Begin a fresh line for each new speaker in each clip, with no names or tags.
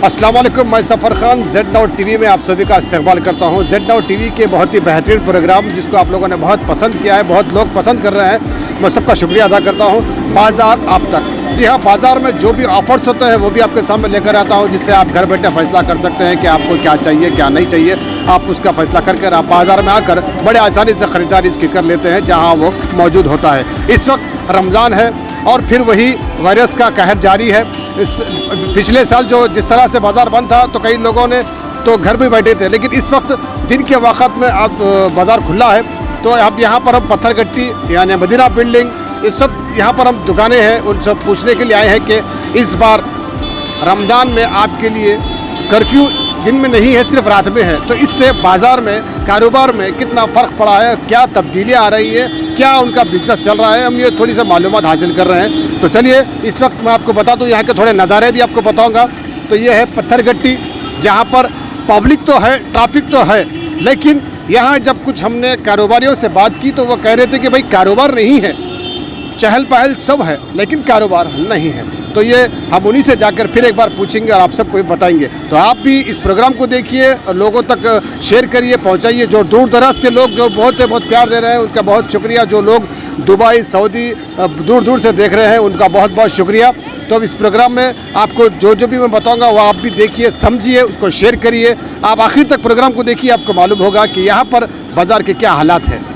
अस्सलाम वालेकुम, मैं सफ़र खान जेड नाउ टीवी में आप सभी का इस्तकबाल करता हूं। जेड नाउ टीवी के बहुत ही बेहतरीन प्रोग्राम जिसको आप लोगों ने बहुत पसंद किया है, बहुत लोग पसंद कर रहे हैं, मैं सबका शुक्रिया अदा करता हूं। बाज़ार आप तक, जी हाँ, बाज़ार में जो भी ऑफ़र्स होते हैं वो भी आपके सामने लेकर आता हूं, जिससे आप घर बैठे फ़ैसला कर सकते हैं कि आपको क्या चाहिए क्या नहीं चाहिए। आप उसका फ़ैसला कर आप बाज़ार में आकर बड़े आसानी से ख़रीदारी इसकी कर लेते हैं जहाँ वो मौजूद होता है। इस वक्त रमज़ान है और फिर वही वायरस का कहर जारी है। पिछले साल जो जिस तरह से बाज़ार बंद था तो कई लोगों ने तो घर में बैठे थे, लेकिन इस वक्त दिन के वक़्त में अब बाज़ार खुला है। तो अब यहाँ पर हम पत्थरगट्टी यानी मदीना बिल्डिंग, इस सब यहाँ पर हम दुकानें हैं, उन सब पूछने के लिए आए हैं कि इस बार रमज़ान में आपके लिए कर्फ्यू दिन में नहीं है, सिर्फ रात में है, तो इससे बाज़ार में कारोबार में कितना फ़र्क पड़ा है, क्या तब्दीलियाँ आ रही है, क्या उनका बिज़नेस चल रहा है, हम ये थोड़ी सी मालूमात हासिल कर रहे हैं। तो चलिए इस वक्त मैं आपको बता दूं, यहाँ के थोड़े नज़ारे भी आपको बताऊंगा। तो ये है पत्थरगट्टी, जहाँ पर पब्लिक तो है, ट्रैफिक तो है, लेकिन यहाँ जब कुछ हमने कारोबारियों से बात की तो वो कह रहे थे कि भाई कारोबार नहीं है, चहल पहल सब है लेकिन कारोबार नहीं है। तो ये हम उन्हीं से जाकर फिर एक बार पूछेंगे और आप सबको भी बताएंगे। तो आप भी इस प्रोग्राम को देखिए, लोगों तक शेयर करिए, पहुंचाइए। जो दूर दराज से लोग जो बहुत प्यार दे रहे हैं उनका बहुत शुक्रिया। जो लोग दुबई, सऊदी दूर दूर से देख रहे हैं उनका बहुत बहुत शुक्रिया। तो अब इस प्रोग्राम में आपको जो भी मैं बताऊंगा वो आप भी देखिए, समझिए, उसको शेयर करिए। आप आखिर तक प्रोग्राम को देखिए, आपको मालूम होगा कि यहाँ पर बाज़ार के क्या हालात हैं।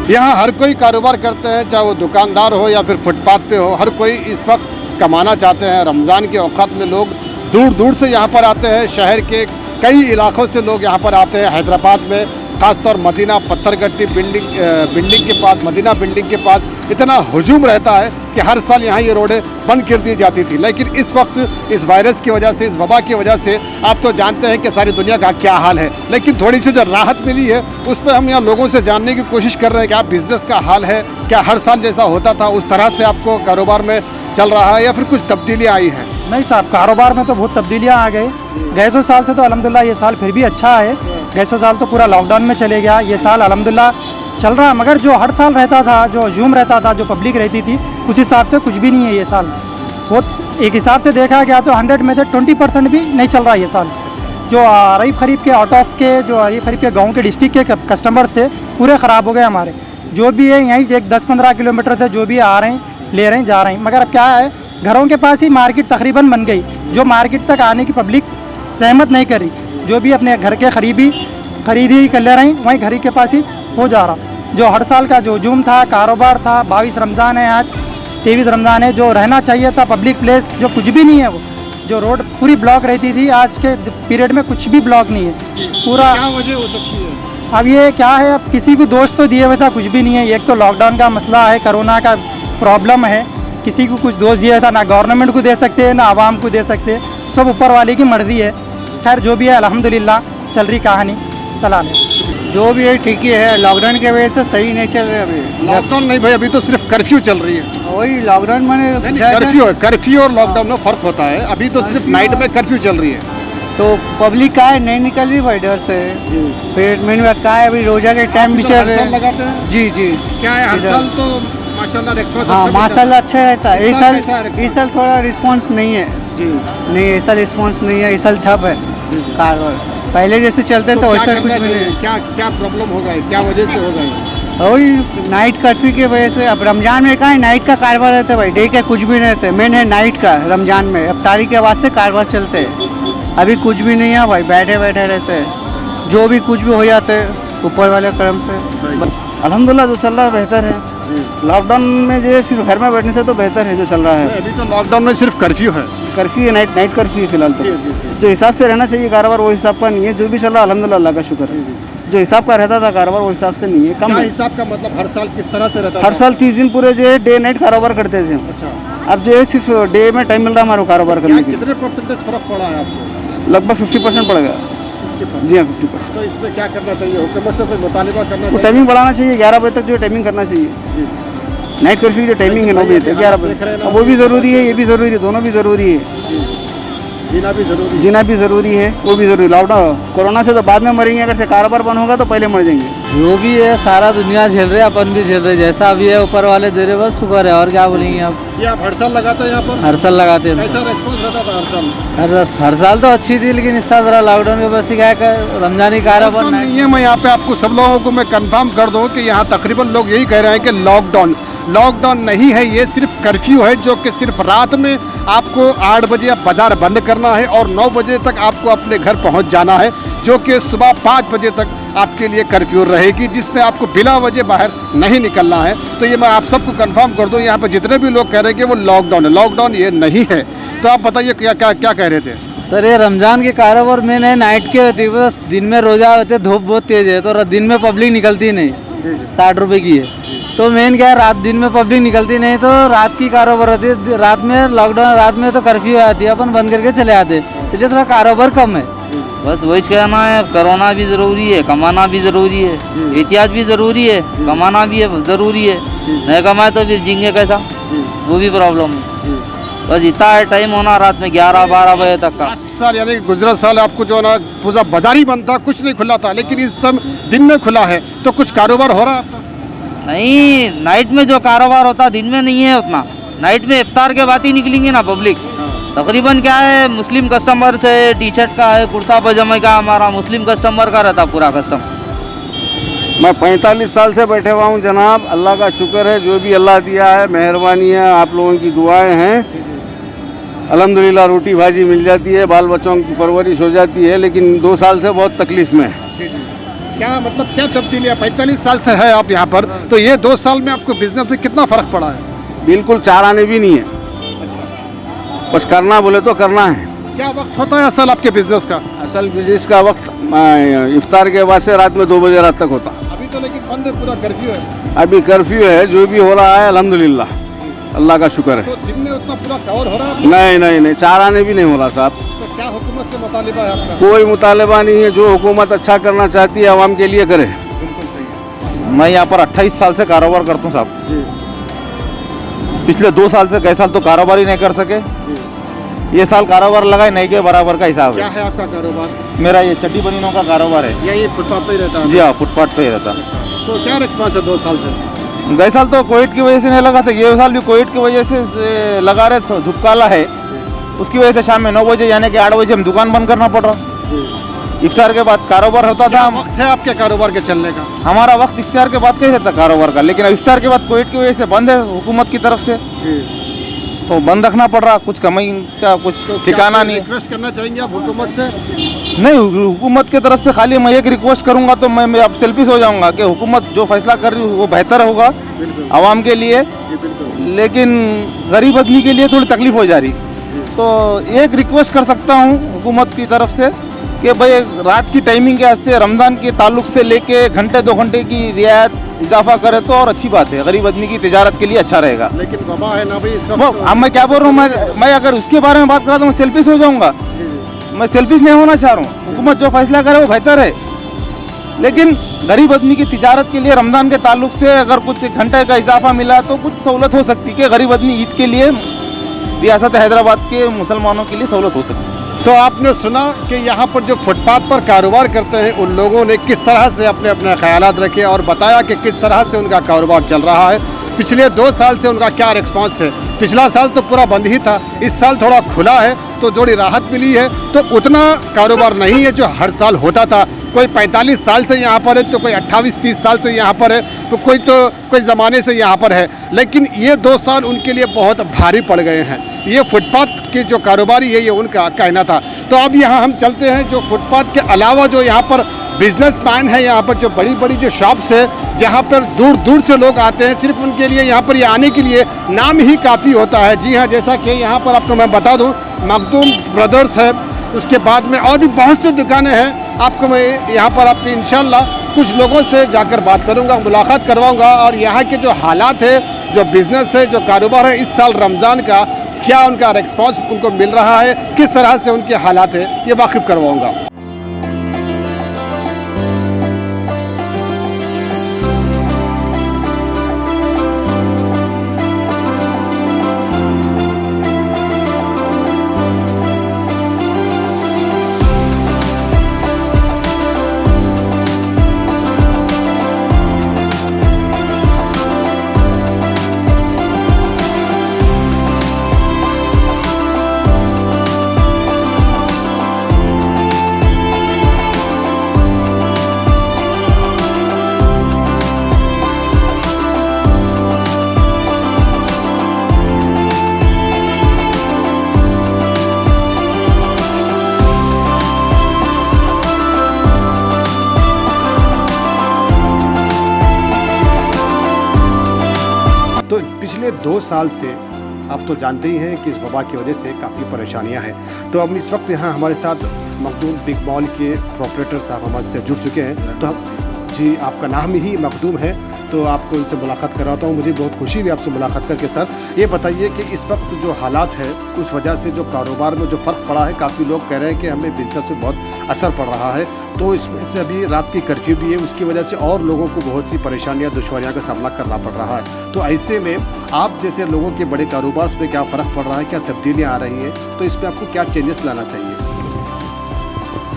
यहाँ हर कोई कारोबार करते हैं, चाहे वो दुकानदार हो या फिर फुटपाथ पे हो, हर कोई इस वक्त कमाना चाहते हैं। रमज़ान के औक़ात में लोग दूर दूर से यहाँ पर आते हैं, शहर के कई इलाक़ों से लोग यहाँ पर आते हैं। हैदराबाद में ख़ासतौर मदीना पत्थरगट्टी बिल्डिंग के पास, मदीना बिल्डिंग के पास इतना हुजूम रहता है कि हर साल यहाँ ये रोडें बंद कर दी जाती थी। लेकिन इस वक्त इस वायरस की वजह से, इस वबा की वजह से आप तो जानते हैं कि सारी दुनिया का क्या हाल है, लेकिन थोड़ी सी जो राहत मिली है उस पर हम यहाँ लोगों से जानने की कोशिश कर रहे हैं कि आप बिज़नेस का हाल है, क्या हर साल जैसा होता था उस तरह से आपको कारोबार में चल रहा है या फिर कुछ तब्दीलियाँ आई हैं?
नहीं साहब, कारोबार में तो बहुत तब्दीलियाँ आ गई। गए 100 साल से तो अल्हम्दुलिल्लाह ये साल फिर भी अच्छा है। गए 100 साल तो पूरा लॉकडाउन में चले गया, ये साल अल्हम्दुलिल्लाह चल रहा है। मगर जो हर साल रहता था, जो हजूम रहता था, जो पब्लिक रहती थी, उस हिसाब से कुछ भी नहीं है ये साल। बहुत एक हिसाब से देखा गया तो 100 में से 20% भी नहीं चल रहा है ये साल। जो रईफ़ खरीफ के आउट ऑफ के, जो रईफ़ खरीफ के गाँव के डिस्ट्रिक्ट के कस्टमर्स थे पूरे ख़राब हो गए हमारे। जो भी है यहीं एक 10-15 किलोमीटर से जो भी आ रहे हैं, ले रहे हैं, जा रहे हैं। मगर अब क्या है, घरों के पास ही मार्केट तकरीबन बन गई, जो मार्केट तक आने की पब्लिक सहमत नहीं करी। जो भी अपने घर के खरीदी कर ले रहे हैं, वहीं घर के पास ही हो जा रहा। जो हर साल का जो हजूम था, कारोबार था, 22 रमज़ान है, आज 23 रमज़ान है, जो रहना चाहिए था पब्लिक प्लेस, जो कुछ भी नहीं है। वो जो रोड पूरी ब्लॉक रहती थी, आज के पीरियड में कुछ भी ब्लॉक नहीं है पूरा।
क्या वजह हो सकती है?
अब ये क्या है, अब किसी को दोष तो दिए हुए था, कुछ भी नहीं है। एक तो लॉकडाउन का मसला है, कोरोना का प्रॉब्लम है, किसी को कुछ दोष दिया था, ना गवर्नमेंट को दे सकते हैं ना आवाम को दे सकते हैं, सब ऊपर वाले की मर्जी है। खैर जो भी है अल्हम्दुलिल्लाह चल रही कहानी, चला ले।
जो भी है ठीक ही है, लॉकडाउन की वजह से सही नहीं चल रहे अभी।
लॉकडाउन नहीं भाई, अभी तो सिर्फ कर्फ्यू चल रही है।
वही लॉकडाउन मैंने
कर्फ्यू और लॉकडाउन में फ़र्क होता है। अभी तो सिर्फ नाइट में कर्फ्यू चल रही है,
तो पब्लिक का है नहीं निकल रही भाई डर से। फिर मेन बात का है, अभी रोजा के टाइम भी चल रहे हैं।
लगाते हैं
जी जी,
क्या है हर साल तो माशाल्लाह रिस्पांस।
हाँ माशाल्लाह अच्छा रहता है। इस साल थोड़ा रिस्पांस नहीं है
जी,
नहीं इस साल रिस्पांस नहीं है, इस साल ठप है कारोबार। पहले जैसे चलते तो वैसा कुछ भी नहीं।
क्या प्रॉब्लम होगा, क्या वजह से होगा?
वही नाइट कर्फ्यू की वजह से। अब रमजान में कहाँ नाइट का कारोबार रहता है भाई, डे के कुछ भी नहीं रहते, मेन है नाइट का रमजान में। अब तारीख के बाद से कारोबार चलते हैं, अभी कुछ भी नहीं है भाई, बैठे बैठे रहते हैं, जो भी कुछ भी हो जाते हैं ऊपर वाले करम से।
अल्हम्दुलिल्लाह जो चल रहा है बेहतर है। लॉकडाउन में जो है सिर्फ घर में बैठने से तो बेहतर है जो चल रहा है।
अभी तो लॉकडाउन में सिर्फ कर्फ्यू है।
कर्फ्यू है, नाइट कर्फ्यू है फिलहाल तो। जो हिसाब से रहना चाहिए कारोबार वो हिसाब का नहीं है। जो भी चल रहा है अल्हम्दुलिल्लाह अल्लाह का शुक्र है। जो हिसाब का रहता था कारोबार वो हिसाब से नहीं है, कम
क्या
है।
हिसाब का मतलब हर साल किस तरह से रहता
हर
था?
साल 30 दिन पूरे जो है डे नाइट कारोबार करते थे।
अच्छा,
अब जो है सिर्फ डे में टाइम मिल रहा है हमारे को कारोबार
क्या
करने के लिए।
कितने परसेंटेज फर्क पड़ा है आपको?
लगभग 50% पड़ गया।
50%।
जी हाँ 50%।
तो इसमें क्या करना चाहिए, हुकूमत से कोई मुतालिबा करना
वो
चाहिए?
टाइमिंग बढ़ाना चाहिए, 11 बजे तक जो टाइमिंग करना चाहिए। नाइट कर्फ्यू की जो टाइमिंग है 9 बजे तक 11 बजे, अब वो भी ज़रूरी है, ये भी ज़रूरी है, दोनों भी ज़रूरी है।
जीना भी जरूरी है।
जीना भी ज़रूरी है, वो भी ज़रूरी। लॉकडाउन कोरोना से तो बाद में मरेंगे, अगर से कारोबार बंद होगा तो पहले मर जाएंगे।
जो भी है सारा दुनिया झेल रहे, अपन भी झेल रहे, जैसा भी है ऊपर वाले दे रहे, बस शुक्र है, और क्या बोलेंगे आप।
ये आप हर साल लगाते हैं यहाँ पर?
हर साल लगाते हैं,
कैसा रेस्पॉन्स रहता था हर साल?
हर साल तो अच्छी थी, लेकिन इस साल जरा लॉकडाउन की वजह से क्या है, रमजानी कारोबार
लॉकडाउन नहीं है। मैं यहाँ पे आपको सब लोगों को मैं कंफर्म कर दूं कि यहाँ तकरीबन लोग यही कह रहे हैं कि लॉकडाउन नहीं है, ये सिर्फ कर्फ्यू है, जो कि सिर्फ रात में आपको 8 बजे आप बाजार बंद करना है और 9 बजे तक आपको अपने घर पहुँच जाना है, जो कि सुबह 5 बजे तक आपके लिए कर्फ्यू रहेगी, जिसमें आपको बिला वजह बाहर नहीं निकलना है। तो ये मैं आप सबको कंफर्म कर दूं, यहाँ पर जितने भी लोग कह रहे हैं कि वो लॉकडाउन है, लॉकडाउन ये नहीं है। तो आप बताइए क्या क्या क्या कह रहे थे?
सर ये रमजान के कारोबार में नहीं, नाइट के होती है, बस दिन में रोजा होते, धूप बहुत तेज है, तो दिन में पब्लिक निकलती नहीं, 60 रुपए की है, तो मेन क्या है, रात दिन में पब्लिक निकलती नहीं, तो रात की कारोबार होती है। रात में लॉकडाउन, रात में तो कर्फ्यू आती है, अपन बंद करके चले आते, इसलिए थोड़ा कारोबार कम है।
बस वही कहना है, कोरोना भी ज़रूरी है, कमाना भी ज़रूरी है, एहतियात भी ज़रूरी है, कमाना भी है ज़रूरी है। नहीं कमाए तो फिर जिंगे कैसा, वो भी प्रॉब्लम है। बस इतना है टाइम होना रात में 11-12 बजे तक का।
लास्ट साल यानी कि गुजरा साल आपको जो ना पूरा बाजार ही बंद था, कुछ नहीं खुला था, लेकिन इस समय दिन में खुला है, तो कुछ कारोबार हो रहा है आपका?
नहीं, नाइट में जो कारोबार होता दिन में नहीं है उतना। नाइट में इफ्तार के बाद ही निकलेंगे ना पब्लिक। तकरीबन क्या है, मुस्लिम कस्टमर से टी शर्ट का है, कुर्ता पजामे का, हमारा मुस्लिम कस्टमर का रहता पूरा कस्टम।
मैं 45 साल से बैठे हुआ हूँ जनाब, अल्लाह का शुक्र है, जो भी अल्लाह दिया है मेहरबानी है, आप लोगों की दुआएं हैं। अल्हम्दुलिल्लाह रोटी भाजी मिल जाती है, बाल बच्चों की परवरिश हो जाती है, लेकिन 2 साल से बहुत तकलीफ में है।
क्या मतलब क्या तब्दीली है? 45 साल से है आप यहाँ पर, तो ये 2 साल में आपको बिजनेस में कितना फर्क पड़ा है?
बिल्कुल 4 आने भी नहीं है, बस करना बोले तो करना है।
क्या वक्त होता है असल आपके बिजनेस का?
असल बिजनेस का वक्त इफ्तार के बाद से रात में 2 बजे रात तक होता।
अभी तो लेकिन बंद है, पूरा कर्फ्यू है।
अभी कर्फ्यू है, जो भी हो रहा है अल्हम्दुलिल्लाह अल्लाह का शुक्र है।
तो दिन में उतना पूरा कवर हो रहा है?
नहीं 4 आने भी नहीं हो रहा साहब।
तो क्या हुकूमत से मुतालिबा है आपका?
कोई मुतालबा नहीं है, जो हुकूमत अच्छा करना चाहती है आवाम के लिए करे।
मैं यहाँ पर 28 साल से कारोबार करता हूँ साहब। पिछले 2 साल से गए साल तो कारोबार ही नहीं कर सके, ये साल कारोबार लगाए नहीं के बराबर का हिसाब
क्या
है।
है आपका कारोबार?
मेरा ये चड्डी बनीनों का कारोबार है।
यही फुटपाथ पे ही रहता है?
जी हाँ, फुटपाथ पे ही रहता।
तो क्या रिस्पॉन्स है 2 साल से?
गए साल तो कोविड की वजह से नहीं लगा था, ये साल भी कोविड की वजह से लगा रहे, धुपकाला है, उसकी वजह से शाम में 9 बजे यानी कि 8 बजे हम दुकान बंद करना पड़ रहा। इफ्तार के बाद कारोबार होता था।
वक्त है आपके कारोबार के चलने का?
हमारा वक्त इफ्तार के बाद का ही रहता कारोबार का, लेकिन अब इफ्तार के बाद कोविड की वजह से बंद है हुकूमत की तरफ से, तो बंद रखना पड़ रहा। कुछ कमाई का कुछ ठिकाना नहीं है।
रिक्वेस्ट करना चाहेंगे आप हुकूमत से?
नहीं, हुकूमत की तरफ से खाली मैं एक रिक्वेस्ट करूंगा, तो मैं अब सेल्फिश हो जाऊंगा कि हुकूमत जो फैसला कर रही है वो बेहतर होगा आवाम के लिए, लेकिन गरीब आदमी के लिए थोड़ी तकलीफ हो जा रही। तो एक रिक्वेस्ट कर सकता हूँ हुकूमत की तरफ से कि भाई रात की टाइमिंग के से रमज़ान के ताल्लुक से लेके घंटे 2 घंटे की रियायत इजाफा करे तो और अच्छी बात है, गरीब आदमी की तिजारत के लिए अच्छा रहेगा।
लेकिन वबा है ना भाई इस वक्त
वो
तो।
अब मैं क्या बोल रहा हूँ, मैं अगर उसके बारे में बात करा तो मैं सेल्फिश हो जाऊंगा। मैं सेल्फिश नहीं होना चाह रहा हूँ, हुकूमत जो फैसला करे वो बेहतर है, लेकिन गरीब आदमी की तिजारत के लिए रमज़ान के ताल्लुक से अगर कुछ घंटे का इजाफा मिला तो कुछ सहूलत हो सकती है कि गरीब आदमी ईद के लिए रियासत हैदराबाद के मुसलमानों के लिए सहूलत हो सकती है।
तो आपने सुना कि यहाँ पर जो फुटपाथ पर कारोबार करते हैं उन लोगों ने किस तरह से अपने अपने ख्यालात रखे और बताया कि किस तरह से उनका कारोबार चल रहा है। पिछले 2 साल से उनका क्या रिस्पांस है। पिछला साल तो पूरा बंद ही था, इस साल थोड़ा खुला है तो थोड़ी राहत मिली है, तो उतना कारोबार नहीं है जो हर साल होता था। कोई 45 साल से यहाँ पर है, तो कोई 28-30 साल से यहाँ पर है, तो कोई ज़माने से यहाँ पर है। लेकिन ये 2 साल उनके लिए बहुत भारी पड़ गए हैं। ये फुटपाथ के जो कारोबारी है, ये उनका कहना था। तो अब यहाँ हम चलते हैं, जो फुटपाथ के अलावा जो यहाँ पर बिजनेसमैन है, यहाँ पर जो बड़ी बड़ी जो शॉप्स है, जहाँ पर दूर दूर से लोग आते हैं, सिर्फ उनके लिए यहाँ पर ये आने के लिए नाम ही काफ़ी होता है। जी हाँ, जैसा कि यहाँ पर आपको मैं बता दूँ, मखदूम ब्रदर्स है, उसके बाद में और भी बहुत सी दुकानें हैं। आपको मैं यहाँ पर आपके इंशाल्लाह कुछ लोगों से जाकर बात करूँगा, मुलाकात करवाऊँगा, और यहाँ के जो हालात है, जो बिज़नेस है, जो कारोबार है, इस साल रमज़ान का क्या उनका रिस्पॉन्स उनको मिल रहा है, किस तरह से उनके हालात है, ये वाकिफ़ करवाऊँगा। तो पिछले 2 साल से आप तो जानते ही हैं कि इस वबा की वजह से काफ़ी परेशानियां हैं। तो अब इस वक्त यहाँ हमारे साथ मखदूम बिग मॉल के प्रोपरेटर साहब हमारे से जुड़ चुके हैं। तो जी, आपका नाम ही मखदूम है, तो आपको उनसे मुलाकात कराता हूँ। मुझे बहुत खुशी हुई आपसे मुलाकात करके। सर, ये बताइए कि इस वक्त जो हालात है, उस वजह से जो कारोबार में जो फ़र्क पड़ा है, काफ़ी लोग कह रहे हैं कि हमें बिजनेस में बहुत असर पड़ रहा है। तो इसमें से अभी रात की कर्फ्यू भी है, उसकी वजह से और लोगों को बहुत सी परेशानियाँ, दुश्वारियाँ का सामना करना पड़ रहा है। तो ऐसे में आप जैसे लोगों के बड़े कारोबार में क्या फ़र्क पड़ रहा है, क्या तब्दीलियाँ आ रही हैं, तो इसमें आपको क्या चेंजेस लाना चाहिए?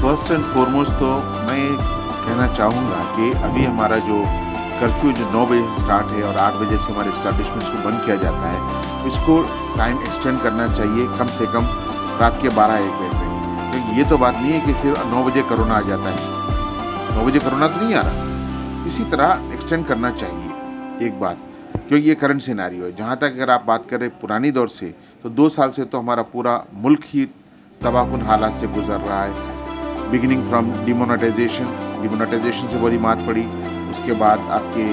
फर्स्ट एंड फॉरमोस्ट तो मैं कहना चाहूँगा कि अभी हमारा जो कर्फ्यू जो 9 बजे से स्टार्ट है और 8 बजे से हमारे इस्टेब्लिशमेंट्स को बंद किया जाता है, इसको टाइम एक्सटेंड करना चाहिए कम से कम रात के 12-1 बजे तक। क्योंकि ये तो बात नहीं है कि सिर्फ 9 बजे कोरोना आ जाता है। 9 बजे कोरोना तो नहीं आ रहा, इसी तरह एक्सटेंड करना चाहिए एक बात, क्योंकि ये करंट सिनेरियो है। जहाँ तक अगर आप बात करें पुरानी दौर से, तो 2 साल से तो हमारा पूरा मुल्क ही तबाहकुन हालात से गुजर रहा है। बिगिनिंग फ्रॉम डिमोनेटाइजेशन से बड़ी मार पड़ी, उसके बाद आपके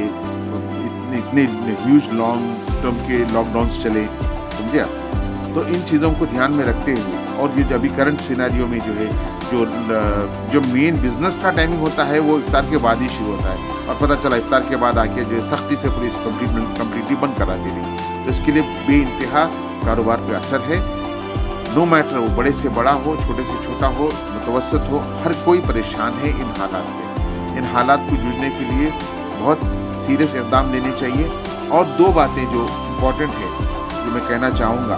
इतने ह्यूज लॉन्ग टर्म के लॉकडाउन्स चले, समझे आप। तो इन चीज़ों को ध्यान में रखते हुए, और ये जो अभी करंट सिनेरियो में जो है, जो मेन बिजनेस का टाइमिंग होता है वो इफ्तार के बाद ही शुरू होता है, और पता चला इफ्तार के बाद आके जो है सख्ती से पुलिस कम्प्लीटली बंद करा दे रही। तो इसके लिए बेइंतहा कारोबार पे असर है। नो मैटर वो बड़े से बड़ा हो, छोटे से छोटा हो, मुतवसत हो, हर कोई परेशान है इन हालात में। इन हालात को जूझने के लिए बहुत सीरियस इक़दाम लेने चाहिए। और 2 बातें जो इम्पोर्टेंट है, जो मैं कहना चाहूँगा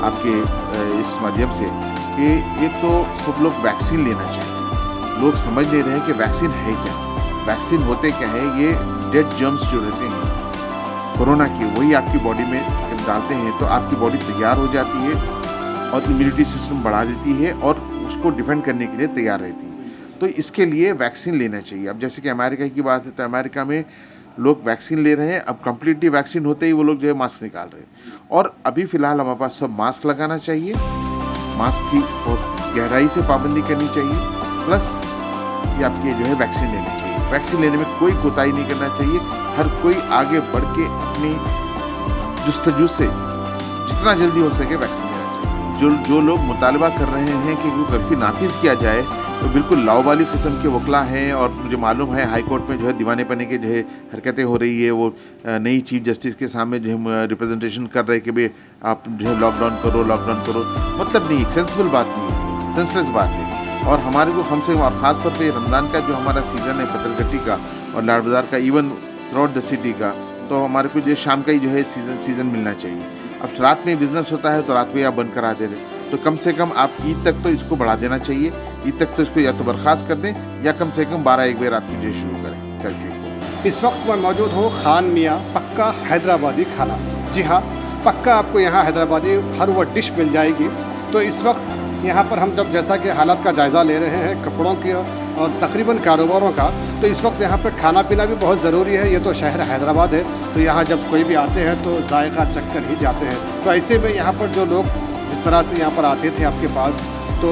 आपके इस माध्यम से, कि एक तो सब लोग वैक्सीन लेना चाहिए। लोग समझ नहीं रहे हैं कि वैक्सीन है क्या, वैक्सीन होते क्या है। ये डेड जर्म्स जो रहते हैं कोरोना के, वही आपकी बॉडी में जब डालते हैं तो आपकी बॉडी तैयार हो जाती है और इम्यूनिटी सिस्टम बढ़ा देती है और उसको डिफेंड करने के लिए तैयार रहती है। तो इसके लिए वैक्सीन लेना चाहिए। अब जैसे कि अमेरिका की बात है, तो अमेरिका में लोग वैक्सीन ले रहे हैं। अब कम्प्लीटली वैक्सीन होते ही वो लोग जो है मास्क निकाल रहे हैं। और अभी फ़िलहाल हमारे पास सब मास्क लगाना चाहिए, मास्क की बहुत गहराई से पाबंदी करनी चाहिए, प्लस ये आपके जो है वैक्सीन लेनी चाहिए। वैक्सीन लेने में कोई कोताही नहीं करना चाहिए। हर कोई आगे बढ़ के अपनी जुस्तजू से जितना जल्दी हो सके वैक्सीन लेना चाहिए। जो लोग मुतालबा कर रहे हैं कि वो कर्फ्यू नाफिज किया जाए, तो बिल्कुल लावाली किस्म के वकला हैं। और मुझे मालूम है हाई कोर्ट में जो है दीवानेपने के जो है हरकतें हो रही है। वो नई चीफ जस्टिस के सामने जो है रिप्रेजेंटेशन कर रहे हैं कि भाई आप जो है लॉकडाउन करो। मतलब नहीं, एक सेंसिबल बात नहीं है, सेंसलेस बात है। और हमारे को कम से कम, और ख़ास तौर पे रमज़ान का जो हमारा सीज़न है पतलगट्टी का और लाड बाज़ार का, even through out the city का, तो हमारे को जो शाम का ही जो है सीज़न मिलना चाहिए। अब रात में बिजनेस होता है तो रात को ही आप बंद करा दे रहे, तो कम से कम आप ईद तक तो इसको बढ़ा देना चाहिए। ईद तक तो इसको या तो बर्खास्त कर दें या कम से कम 12-1 बजे रात को जो शुरू करें कर्फ्यू को।
इस वक्त मैं मौजूद हूँ खान मियाँ पक्का हैदराबादी खाना। जी हाँ, पक्का आपको यहाँ हैदराबादी हर वो डिश मिल जाएगी। तो इस वक्त यहाँ पर हम जब जैसा कि हालात का जायज़ा ले रहे हैं, कपड़ों की और तकरीबन कारोबारों का, तो इस वक्त यहाँ पर खाना पीना भी बहुत ज़रूरी है। ये तो शहर हैदराबाद है, तो यहाँ जब कोई भी आते हैं तो जायका चक्कर ही जाते हैं। तो ऐसे में यहाँ पर जो लोग जिस तरह से यहाँ पर आते थे आपके पास, तो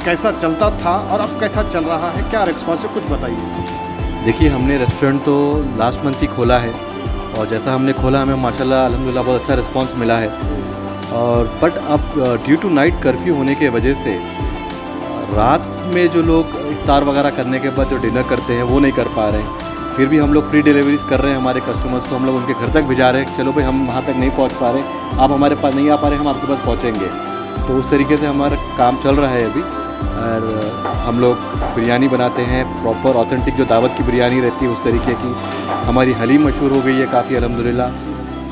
कैसा चलता था और अब कैसा चल रहा है, क्या रिस्पॉन्स है, कुछ बताइए।
देखिए, हमने रेस्टोरेंट तो लास्ट मंथ ही खोला है और जैसा हमने खोला हमें माशाल्लाह अल्हम्दुलिल्लाह बहुत अच्छा रिस्पांस मिला है। और बट अब ड्यू टू नाइट कर्फ्यू होने के वजह से रात में जो लोग इफ्तार वगैरह करने के बाद जो डिनर करते हैं वो नहीं कर पा रहे हैं। फिर भी हम लोग फ्री डिलीवरी कर रहे हैं हमारे कस्टमर्स को, हम लोग उनके घर तक भिजा रहे हैं। चलो भाई, हम वहाँ तक नहीं पहुँच पा रहे, आप हमारे पास नहीं आ पा रहे, हम आपके पास पहुँचेंगे। तो उस तरीके से हमारा काम चल रहा है अभी। और हम लोग बिरयानी बनाते हैं, प्रॉपर ऑथेंटिक जो दावत की बिरयानी रहती है उस तरीके की। हमारी हलीम मशहूर हो गई है काफ़ी अल्हम्दुलिल्लाह।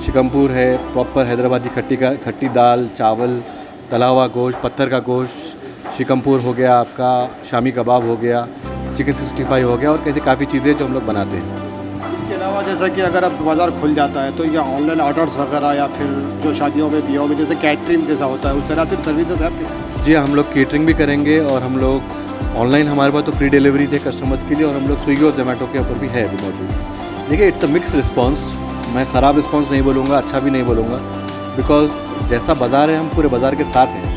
शिकमपुर है, प्रॉपर हैदराबादी खट्टी दाल, चावल, तला हुआ गोश्त, पत्थर का गोश्त। शिकमपुर हो गया आपका, शामी कबाब हो गया, चिकन 65 हो गया, और कैसे काफ़ी चीज़ें जो हम लोग बनाते हैं।
इसके अलावा जैसा कि अगर अब बाज़ार खुल जाता है तो या ऑनलाइन ऑर्डर्स वगैरह या फिर जो शादियों में ब्याहों में जैसे कैटरिंग जैसा होता है, उस तरह से सर्विसेज है आपकी?
जी, हम लोग केटरिंग भी करेंगे और हम लोग ऑनलाइन, हमारे पास तो फ्री डिलीवरी थे कस्टमर्स के लिए, और हम लोग स्विगी और जोमेटो के ऊपर भी है अभी मौजूद। देखिए, इट्स अ मिक्स रिस्पांस। मैं ख़राब रिस्पांस नहीं बोलूँगा, अच्छा भी नहीं बोलूँगा, बिकॉज जैसा बाज़ार है हम पूरे बाज़ार के साथ हैं।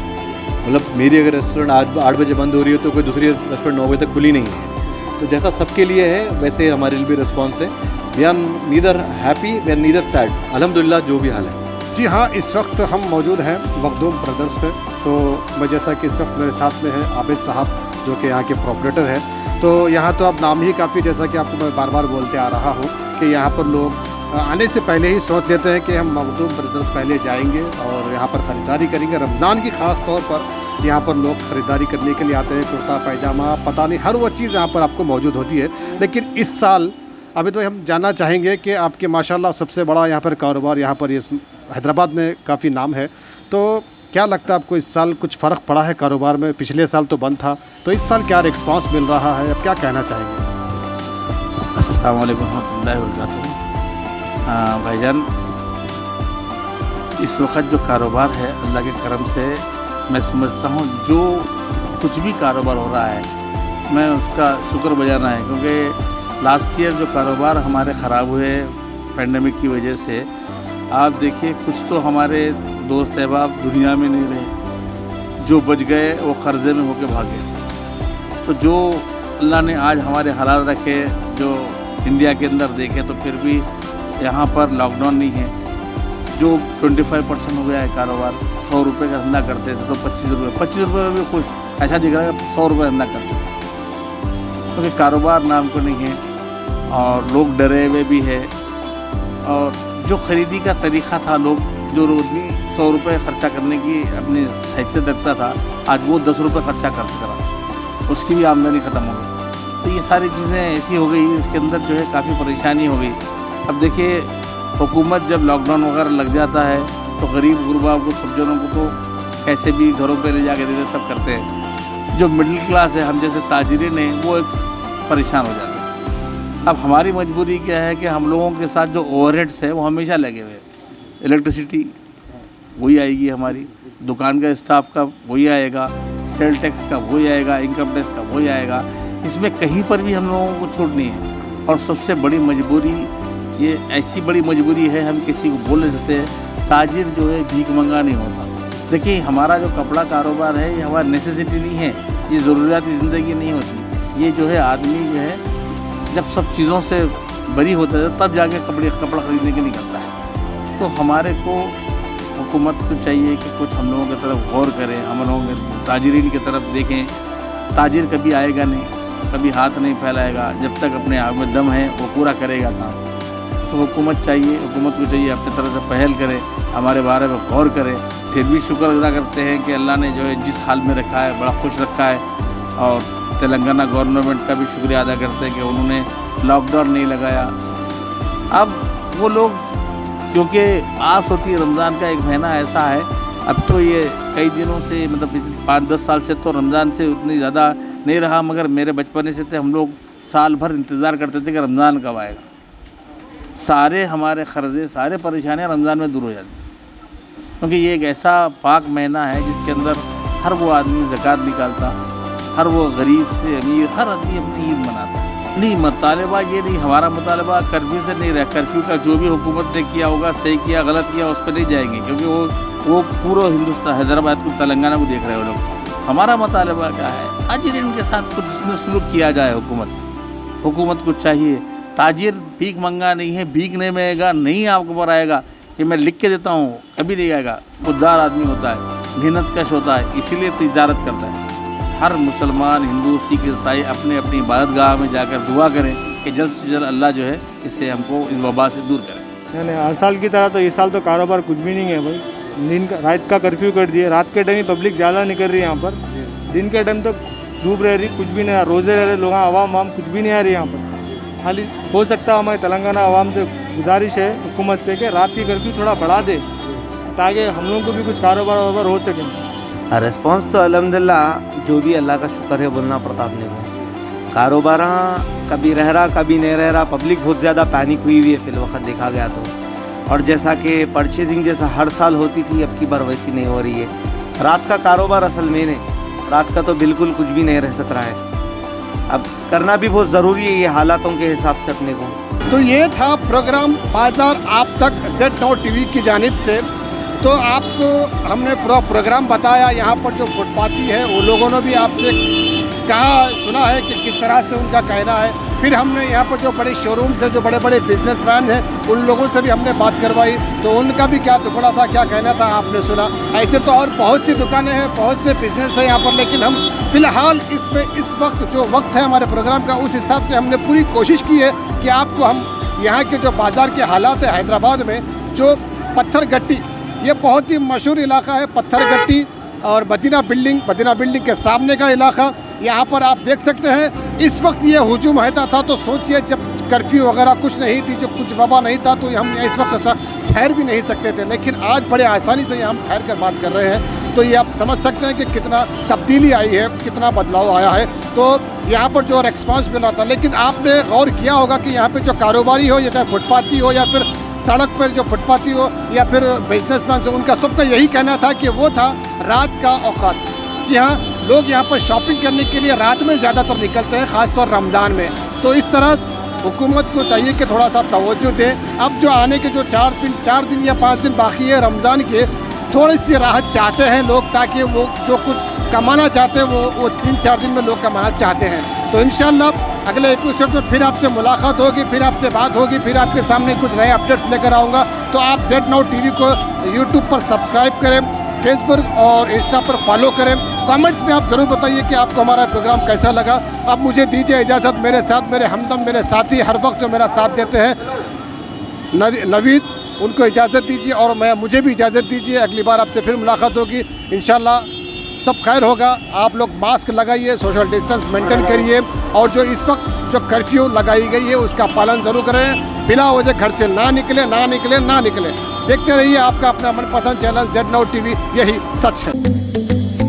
मतलब मेरी अगर रेस्टोरेंट आज 8 बजे बंद हो रही है तो कोई दूसरी रेस्टोरेंट 9 बजे तक खुली नहीं है। तो जैसा सबके लिए है वैसे हमारे लिए भी रिस्पांस है। We are neither happy, we are neither sad, अल्हम्दुलिल्लाह जो भी हाल है।
जी हाँ, इस वक्त हम मौजूद हैं मखदूम ब्रदर्स पे। तो मैं जैसा कि इस वक्त मेरे साथ में है आबिद साहब, जो कि यहाँ के प्रोपरेटर हैं। तो यहाँ तो अब नाम ही काफ़ी, जैसा कि आपको मैं बार बार बोलते आ रहा हूँ कि यहाँ पर लोग आने से पहले ही सोच लेते हैं कि हम मखदूम ब्रदर्स पहले जाएंगे और यहाँ पर ख़रीदारी करेंगे। रमज़ान की ख़ास तौर पर यहाँ पर लोग ख़रीदारी करने के लिए आते हैं। कुर्ता पैजामा, पता नहीं, हर वो चीज़ यहाँ पर आपको मौजूद होती है। लेकिन इस साल अभी तो हम जानना चाहेंगे कि आपके माशाल्लाह सबसे बड़ा यहाँ पर कारोबार, यहाँ पर ये हैदराबाद में काफ़ी नाम है, तो क्या लगता है आपको इस साल कुछ फ़र्क पड़ा है कारोबार में? पिछले साल तो बंद था, तो इस साल क्या रिस्पांस मिल रहा है, अब क्या कहना चाहेंगे?
अस्सलाम वालेकुम रहमतुल्लाहि व बरकातुहू। भाईजान, इस वक्त जो कारोबार है अल्लाह के करम से मैं समझता हूँ जो कुछ भी कारोबार हो रहा है मैं उसका शुक्र बजाना है, क्योंकि लास्ट ईयर जो कारोबार हमारे ख़राब हुए पेंडेमिक की वजह से, आप देखिए कुछ तो हमारे दोस्त अहबाब दुनिया में नहीं रहे, जो बच गए वो कर्ज़े में होके भागे। तो जो अल्लाह ने आज हमारे हालात रखे, जो इंडिया के अंदर देखें तो फिर भी यहाँ पर लॉकडाउन नहीं है। जो 25% हो गया है कारोबार। 100 रुपये का धंधा करते थे तो 25 रुपये में भी खुश, ऐसा दिख रहा है 100 रुपये धंधा कर चुके, क्योंकि कारोबार नाम को नहीं है और लोग डरे हुए भी है। और जो ख़रीदी का तरीक़ा था, लोग जो रोज़ भी 100 रुपये ख़र्चा करने की अपनी हैसियत रखता था, आज वो 10 रुपये ख़र्चा कर रहा, उसकी भी आमदनी ख़त्म हो गई। तो ये सारी चीज़ें ऐसी हो गई, इसके अंदर जो है काफ़ी परेशानी हो गई। अब देखिए, हुकूमत जब लॉकडाउन वगैरह लग जाता है तो गरीब गुरबा को, सब जनों को तो कैसे भी घरों पे ले जाके देते, सब करते हैं। जो मिडिल क्लास है, हम जैसे ताजिरीन हैं, वो एक परेशान हो जाते हैं। अब हमारी मजबूरी क्या है कि हम लोगों के साथ जो ओवरहेड्स है वो हमेशा लगे हुए हैं। इलेक्ट्रिसिटी वही आएगी, हमारी दुकान का स्टाफ का वही आएगा, सेल टैक्स का वही आएगा, इनकम टैक्स का वही आएगा। इसमें कहीं पर भी हम लोगों को छूट नहीं है। और सबसे बड़ी मजबूरी, ये ऐसी बड़ी मजबूरी है, हम किसी को बोल नहीं सकते, ताजिर जो है भीख मंगा नहीं होता। देखिए, हमारा जो कपड़ा कारोबार है ये हमारा नेसेसिटी नहीं है, ये ज़रूरियाती ज़िंदगी नहीं होती। ये जो है आदमी जो है जब सब चीज़ों से बरी होता है तब जाके कपड़ा ख़रीदने के निकलता है। तो हमारे को हुकूमत को चाहिए कि कुछ हम लोगों की तरफ गौर करें, हम लोगों के ताजिरीन की तरफ देखें। ताजिर कभी आएगा नहीं, कभी हाथ नहीं फैलाएगा, जब तक अपने आप में दम है वो पूरा करेगा काम। तो हुकूमत को चाहिए अपनी तरफ से पहल करे, हमारे बारे में गौर करे। फिर भी शुक्र अदा करते हैं कि अल्लाह ने जो है जिस हाल में रखा है बड़ा खुश रखा है। और तेलंगाना गवर्नमेंट का भी शुक्रिया अदा करते हैं कि उन्होंने लॉकडाउन नहीं लगाया। अब वो लोग, क्योंकि आस होती है, रमज़ान का एक महीना ऐसा है, अब तो ये कई दिनों से, मतलब 5-10 साल से तो रमज़ान से उतनी ज़्यादा नहीं रहा, मगर मेरे बचपने से थे हम लोग साल भर इंतज़ार करते थे कि रमज़ान कब आएगा। सारे हमारे ख़र्ज़े, सारे परेशानियाँ रमज़ान में दूर हो जाती, क्योंकि ये एक ऐसा पाक महीना है जिसके अंदर हर वो आदमी ज़कात निकालता हर वो गरीब से अमीर हर आदमी अपनी ईद मनाता है। नहीं मुतालबा ये नहीं, हमारा मुतालबा कर्फ्यू से नहीं रहा। कर्फ्यू का जो भी हुकूमत ने किया होगा, सही किया गलत किया, उस पर नहीं जाएंगे, क्योंकि वो पूरा हिंदुस्तान, हैदराबाद को, तेलंगाना को देख रहे हैं वो लोग। हमारा मुतालबा क्या है, ताजिर इनके साथ कुछ उसमें सलूक किया जाए। हुकूमत को चाहिए, ताजिर भीख मंगा नहीं है, भीख नहीं मिलेगा, नहीं आपको ऊपर आएगा कि मैं लिख के देता हूँ, कभी नहीं आएगा। खुददार आदमी होता है, मेहनत कश होता है, इसीलिए तिजारत करता है। हर मुसलमान, हिंदू, सिख, ईसाई अपने अपनी इबादत गाह में जाकर दुआ करें कि जल्द से जल्द अल्लाह जो है इससे हमको इस वबा से दूर करे।
नहीं, हर साल की तरह तो इस साल तो कारोबार कुछ भी नहीं है भाई। दिन का रात का कर्फ्यू कर दिए, रात के टाइम पब्लिक ज़्यादा निकल रही है यहाँ पर, दिन के टाइम तो डूब रह रही, कुछ भी नहीं, रोज़े रह रहे लोग, आवाम कुछ भी नहीं आ रही यहाँ पर। खाली हो सकता है हमारे तेलंगाना आवाम से गुजारिश है हुकूमत से कि रात की कर्फ्यू थोड़ा बढ़ा दे ताकि हम लोग को भी कुछ कारोबार वारोबार हो सके।
रिस्पॉन्स तो अल्हम्दुलिल्लाह जो भी अल्लाह का शुक्र है बोलना पड़ता अपने को। कारोबार कभी रह रहा कभी नहीं रह रहा, पब्लिक बहुत ज़्यादा पैनिक हुई है फिल वक्त देखा गया तो। और जैसा कि परचेजिंग जैसा हर साल होती थी अब की बार वैसी नहीं हो रही है। रात का कारोबार असल में है, रात का तो बिल्कुल कुछ भी नहीं रह सक रहा है। अब करना भी बहुत ज़रूरी है ये हालातों के हिसाब से अपने को।
तो ये था प्रोग्राम बाजार आप तक Z-Now TV की जानिब से। तो आपको हमने पूरा प्रोग्राम बताया, यहाँ पर जो फुटपाती है वो लोगों ने भी आपसे कहा, सुना है कि किस तरह से उनका कहना है। फिर हमने यहाँ पर जो बड़े शोरूम्स हैं, जो बड़े बड़े बिजनेसमैन हैं, उन लोगों से भी हमने बात करवाई, तो उनका भी क्या टुकड़ा था, क्या कहना था, आपने सुना। ऐसे तो और बहुत सी दुकानें हैं, बहुत से बिजनेस हैं यहाँ पर, लेकिन हम फ़िलहाल इसमें इस वक्त जो वक्त है हमारे प्रोग्राम का, उस हिसाब से हमने पूरी कोशिश की है कि आपको हम यहाँ के जो बाज़ार के हालात है हैदराबाद में, जो पत्थर गट्टी, ये बहुत ही मशहूर इलाका है पत्थर गट्टी, और मदीना बिल्डिंग के सामने का इलाका, यहाँ पर आप देख सकते हैं इस वक्त ये हुजूम होता था। तो सोचिए जब कर्फ्यू वगैरह कुछ नहीं थी, जो कुछ वबा नहीं था, तो हम इस वक्त ऐसा ठहर भी नहीं सकते थे, लेकिन आज बड़े आसानी से हम ठहर कर बात कर रहे हैं। तो ये आप समझ सकते हैं कि कितना तब्दीली आई है, कितना बदलाव आया है। तो यहाँ पर जो रिस्पॉन्स मिल रहा था, लेकिन आपने गौर किया होगा कि यहाँ पर जो कारोबारी हो, या चाहे फुटपाती हो, या फिर सड़क पर जो फुटपाती हो, या फिर बिजनेसमैन हो, उनका सबका यही कहना था कि वो था रात का औकात। जी हाँ, लोग यहाँ पर शॉपिंग करने के लिए रात में ज़्यादातर निकलते हैं, ख़ासतौर रमज़ान में। तो इस तरह हुकूमत को चाहिए कि थोड़ा सा तवज्जो दे। अब जो आने के जो 4 दिन या 5 दिन बाकी है रमज़ान के, थोड़ी सी राहत चाहते हैं लोग, ताकि वो जो कुछ कमाना चाहते हैं वो 3-4 दिन में लोग कमाना चाहते हैं। तो इंशाअल्लाह अगले एपिसोड में फिर आपसे मुलाकात होगी, फिर आपसे बात होगी, फिर आपके सामने कुछ नए अपडेट्स लेकर आऊँगा। तो आप Z-Now TV को यूट्यूब पर सब्सक्राइब करें, फेसबुक और इंस्टा पर फॉलो करें। कमेंट्स में आप ज़रूर बताइए कि आपको हमारा प्रोग्राम कैसा लगा। अब मुझे दीजिए इजाज़त, मेरे साथ मेरे हमदम, मेरे साथी हर वक्त जो मेरा साथ देते हैं, नवीद, उनको इजाज़त दीजिए और मुझे भी इजाज़त दीजिए। अगली बार आपसे फिर मुलाकात होगी इंशाल्लाह। सब खैर होगा। आप लोग मास्क लगाइए, सोशल डिस्टेंस मेंटेन करिए, और जो इस वक्त जो कर्फ्यू लगाई गई है उसका पालन ज़रूर करें। बिला वजह घर से ना निकले। देखते रहिए आपका अपना मनपसंद चैनल Z-Now TV, यही सच है।